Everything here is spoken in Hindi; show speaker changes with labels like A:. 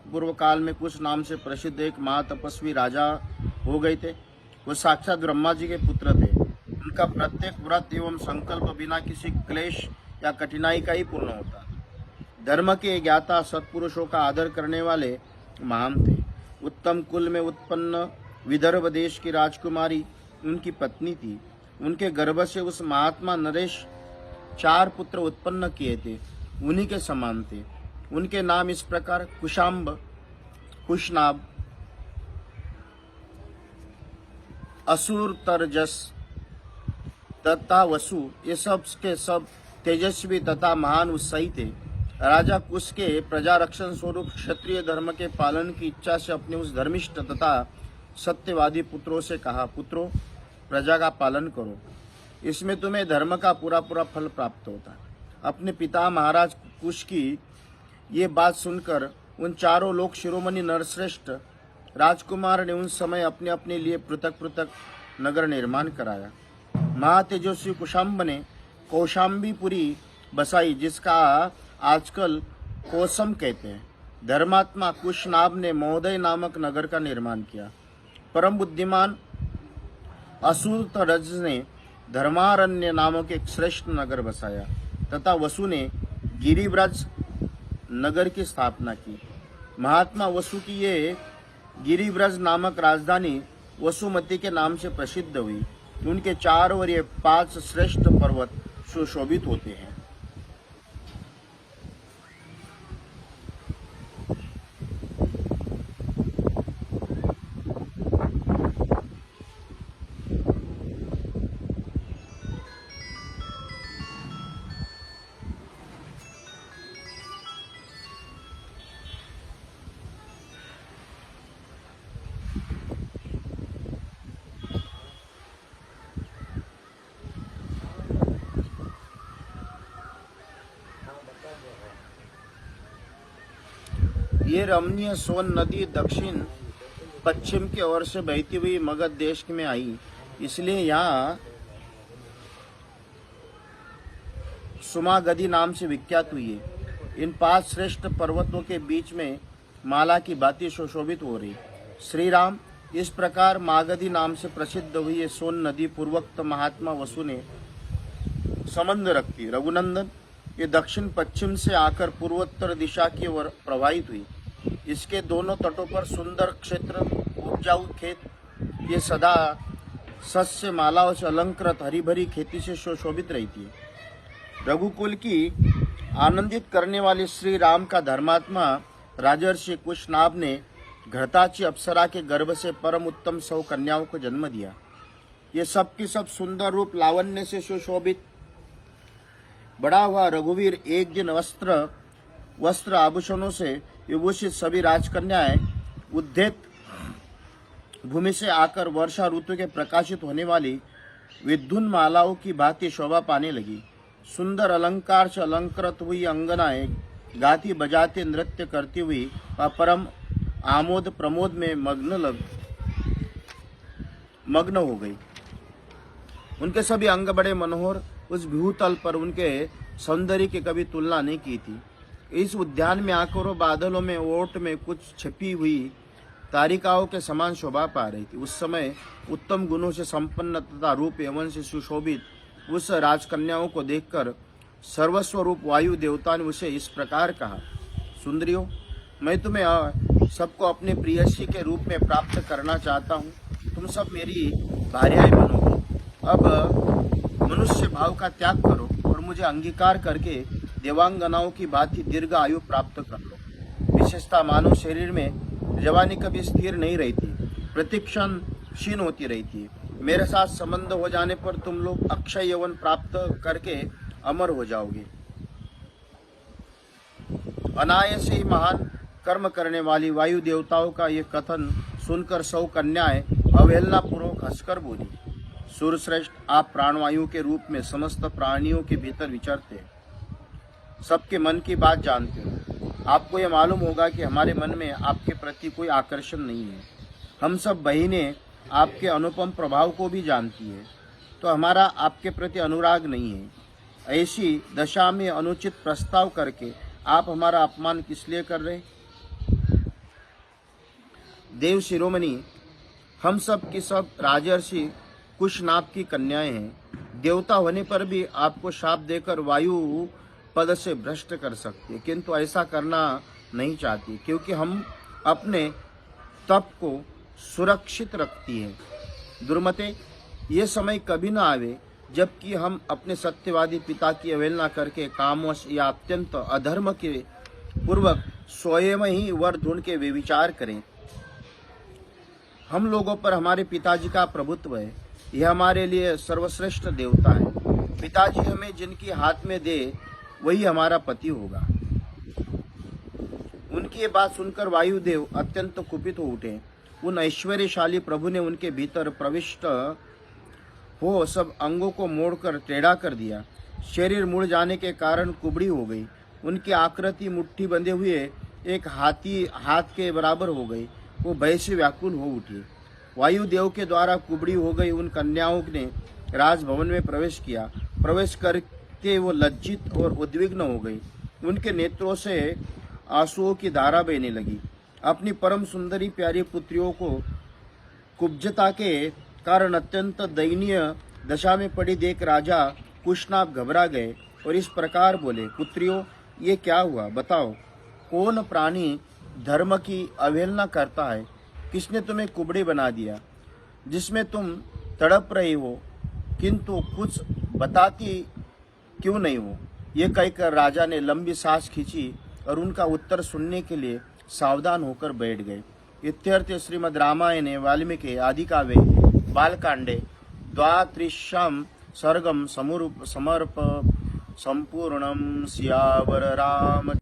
A: पूर्व काल में कुश नाम से प्रसिद्ध एक महातपस्वी राजा हो गए थे। वो साक्षात ब्रह्मा जी के पुत्र थे। उनका प्रत्येक व्रत एवं संकल्प बिना किसी क्लेश या कठिनाई का ही पूर्ण होता। धर्म के ज्ञाता सत्पुरुषों का आदर करने वाले महान थे। उत्तम कुल में उत्पन्न विदर्भ देश की राजकुमारी उनकी पत्नी थी। उनके गर्भ से उस महात्मा नरेश 4 पुत्र उत्पन्न किए थे, उन्हीं के समान थे। उनके नाम इस प्रकार कुशाम्ब, कुशनाभ, असुर तरजस तथा वसु, ये सब के सब तेजस्वी तथा महान उत्साही थे। राजा कुश के प्रजा रक्षण स्वरूप क्षत्रिय धर्म के पालन की इच्छा से अपने उस धर्मिष्ठ तथा सत्यवादी पुत्रों से कहा, पुत्रों, प्रजा का पालन करो, इसमें तुम्हें धर्म का पूरा पूरा फल प्राप्त होता है। अपने पिता महाराज कुश की ये बात सुनकर उन चारों लोक शिरोमणि नरश्रेष्ठ राजकुमार ने उन समय अपने अपने लिए पृथक पृथक नगर निर्माण कराया। महातेजस्वी कुशाम्ब ने कौशाम्बीपुरी बसाई, जिसका आजकल कोसम कहते हैं। धर्मात्मा कुशनाभ ने महोदय नामक नगर का निर्माण किया। परम बुद्धिमान असुरतरज ने धर्मारण्य नामक एक श्रेष्ठ नगर बसाया तथा वसु ने गिरिव्रज नगर की स्थापना की। महात्मा वसु की ये गिरिव्रज नामक राजधानी वसुमती के नाम से प्रसिद्ध हुई। उनके 4 और ये 5 श्रेष्ठ पर्वत सुशोभित होते हैं। ये रमणीय सोन नदी दक्षिण पश्चिम की ओर से बहती हुई मगध देश में आई, इसलिए यहाँ सुमागधी नाम से विख्यात हुई है। इन 5 श्रेष्ठ पर्वतों के बीच में माला की भांति सुशोभित हो रही। श्री राम, इस प्रकार मागधी नाम से प्रसिद्ध हुई ये सोन नदी पूर्वोक्त महात्मा वसु ने संबंध रखती। रघुनंदन, ये दक्षिण पश्चिम से आकर पूर्वोत्तर दिशा की ओर प्रवाहित हुई। इसके दोनों तटों पर सुंदर क्षेत्र, उपजाऊ खेत, ये सदा सस्य मालाओं से अलंकृत हरी भरी खेती से सुशोभित रहती है। रघुकुल की आनंदित करने वाले श्री राम का धर्मात्मा राजर्षि कुशनाभ ने घृताची अप्सरा के गर्भ से परम उत्तम 100 कन्याओं को जन्म दिया। ये सब की सब सुंदर रूप लावण्य से सुशोभित बड़ा हुआ रघुवीर एक दिन वस्त्र आभूषणों से विभूषित सभी राजकन्याएं उद्धेत भूमि से आकर वर्षा ऋतु के प्रकाशित होने वाली विद्युन मालाओं की भांति शोभा पाने लगी। सुंदर अलंकार से अलंकृत हुई अंगनाएं गाती बजाती नृत्य करती हुई व परम आमोद प्रमोद में मग्न हो गई। उनके सभी अंग बड़े मनोहर, उस भूतल पर उनके सौंदर्य की कभी तुलना नहीं की थी। इस उद्यान में आकर बादलों में ओट में कुछ छिपी हुई तारिकाओं के समान शोभा पा रही थी। उस समय उत्तम गुणों से संपन्न तथा रूप यवन से सुशोभित उस राजकन्याओं को देखकर सर्वस्व रूप वायु देवता ने उसे इस प्रकार कहा, सुंदरियों, मैं तुम्हें सबको अपने प्रियसी के रूप में प्राप्त करना चाहता हूँ। तुम सब मेरी भार्याएं बनो। अब मनुष्य भाव का त्याग करो और मुझे अंगीकार करके देवांगनाओं की भांति दीर्घ आयु प्राप्त कर लो। विशेषता मानव शरीर में जवानी कभी स्थिर नहीं रहती, प्रतिक्षण क्षीण होती रहती है। मेरे साथ संबंध हो जाने पर तुम लोग अक्षय यौवन प्राप्त करके अमर हो जाओगे। अनायास ही महान कर्म करने वाली वायु देवताओं का ये कथन सुनकर 100 कन्याएं अवहेलना पूर्वक हंसकर बोली, सूर्यश्रेष्ठ, आप प्राणवायु के रूप में समस्त प्राणियों के भीतर विचरते हैं, सबके मन की बात जानते हो। आपको यह मालूम होगा कि हमारे मन में आपके प्रति कोई आकर्षण नहीं है। हम सब बहिनें आपके अनुपम प्रभाव को भी जानती है, तो हमारा आपके प्रति अनुराग नहीं है। ऐसी दशा में अनुचित प्रस्ताव करके आप हमारा अपमान किस लिए कर रहे? देव शिरोमणि, हम सब की सब राजर्षि कुशनाभ की कन्याएं हैं। देवता होने पर भी आपको शाप देकर वायु पद से भ्रष्ट कर सकती है, किंतु ऐसा करना नहीं चाहती, क्योंकि हम अपने तप को सुरक्षित रखती है। दुर्मते, ये समय कभी न आवे जबकि हम अपने सत्यवादी पिता की अवहेलना करके कामवश या अत्यंत अधर्म के पूर्वक स्वयं ही वर ढूंढ के व्यभिचार करें। हम लोगों पर हमारे पिताजी का प्रभुत्व है, यह हमारे लिए सर्वश्रेष्ठ देवता है। पिताजी हमें जिनकी हाथ में दे वही हमारा पति होगा। उनकी ये बात सुनकर वायुदेव अत्यंत कुपित हो उठे। उन ऐश्वर्यशाली प्रभु ने उनके भीतर प्रविष्ट हो सब अंगों को मोड़कर टेढ़ा कर दिया। शरीर मुड़ जाने के कारण कुबड़ी हो गई। उनकी आकृति मुट्ठी बंधे हुए एक हाथी हाथ के बराबर हो गई। वो भय से व्याकुल हो उठी। वायुदेव के द्वारा कुबड़ी हो गई उन कन्याओं ने राजभवन में प्रवेश किया। प्रवेश करके वो लज्जित और उद्विग्न हो गई। उनके नेत्रों से आंसुओं की धारा बहने लगी। अपनी परम सुंदरी प्यारी पुत्रियों को कुब्जता के कारण अत्यंत दयनीय दशा में पड़ी देख राजा कुशनाभ घबरा गए और इस प्रकार बोले, पुत्रियों, ये क्या हुआ, बताओ। कौन प्राणी धर्म की अवहेलना करता है? किसने तुम्हें कुबड़ी बना दिया जिसमें तुम तड़प रही हो, किंतु कुछ बताती क्यों नहीं हो? ये कहकर राजा ने लंबी सांस खींची और उनका उत्तर सुनने के लिए सावधान होकर बैठ गए। इत्यर्थ श्रीमद् रामायणे वाल्मीकि आदि काव्ये बालकांडे द्वात्रिशं सर्गम समर्प संपूर्णम। सियावर राम